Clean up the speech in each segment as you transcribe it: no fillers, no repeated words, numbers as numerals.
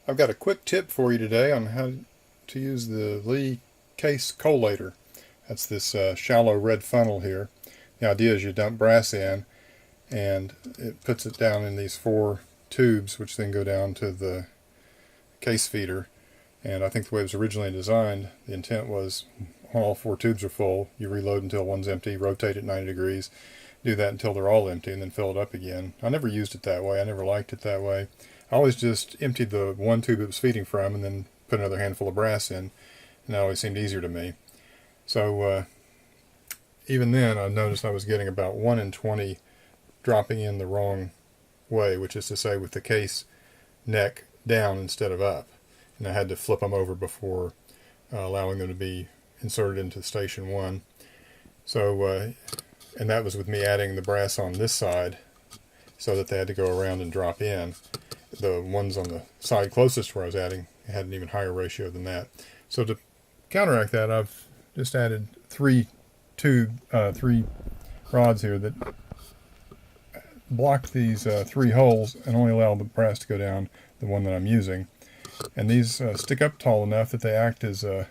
I've got a quick tip for you today on how to use the Lee Case Collator. That's this shallow red funnel here. The idea is you dump brass in and it puts it down in these 4 tubes, which then go down to the case feeder. And I think the way it was originally designed, the intent was when all 4 tubes are full, you reload until one's empty, rotate it 90 degrees, do that until they're all empty, and then fill it up again. I never used it that way. I never liked it that way. I always just emptied the one tube it was feeding from and then put another handful of brass in, and that always seemed easier to me. So even then I noticed I was getting about 1 in 20 dropping in the wrong way, which is to say with the case neck down instead of up. And I had to flip them over before allowing them to be inserted into station 1. So and that was with me adding the brass on this side so that they had to go around and drop in. The ones on the side closest where I was adding had an even higher ratio than that. So to counteract that, I've just added 3 rods here that block these 3 holes and only allow the brass to go down the one that I'm using. And these stick up tall enough that they act as a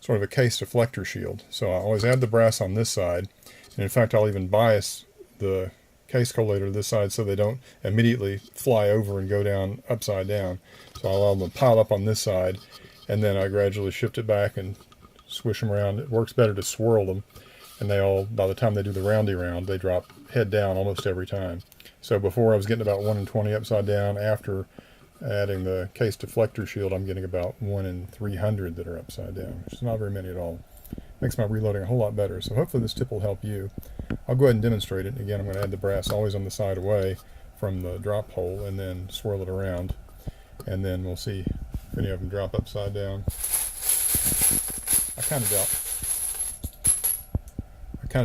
sort of a case deflector shield. So I always add the brass on this side, and in fact I'll even bias the case collator to this side so they don't immediately fly over and go down upside down. So I'll allow them to pile up on this side, and then I gradually shift it back and swish them around. It works better to swirl them, and they all, by the time they do the roundy round, they drop head down almost every time. So before I was getting about 1 in 20 upside down. After adding the case deflector shield, I'm getting about 1 in 300 that are upside down, which is not very many at all. Makes my reloading a whole lot better. So hopefully this tip will help you. I'll go ahead and demonstrate it. Again, I'm going to add the brass always on the side away from the drop hole and then swirl it around, and then we'll see if any of them drop upside down. I kind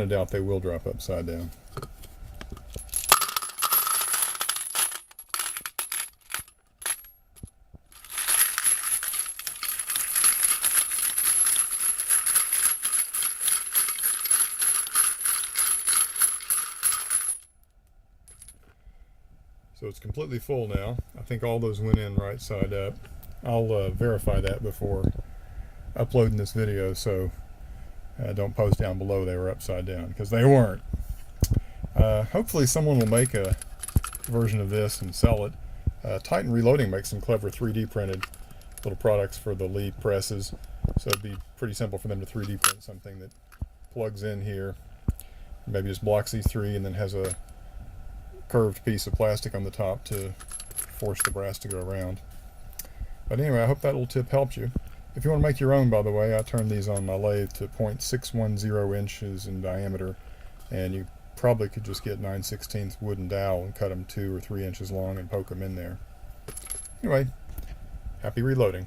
of doubt they will drop upside down. So it's completely full now. I think all those went in right side up. I'll verify that before uploading this video, so don't post down below they were upside down, because they weren't. Hopefully someone will make a version of this and sell it. Titan Reloading makes some clever 3D printed little products for the Lee presses, so it'd be pretty simple for them to 3D print something that plugs in here, maybe just blocks these 3 and then has a curved piece of plastic on the top to force the brass to go around. But anyway, I hope that little tip helped you. If you want to make your own, by the way, I turned these on my lathe to 0.610 inches in diameter, and you probably could just get 9/16 wooden dowel and cut them 2 or 3 inches long and poke them in there. Anyway, happy reloading.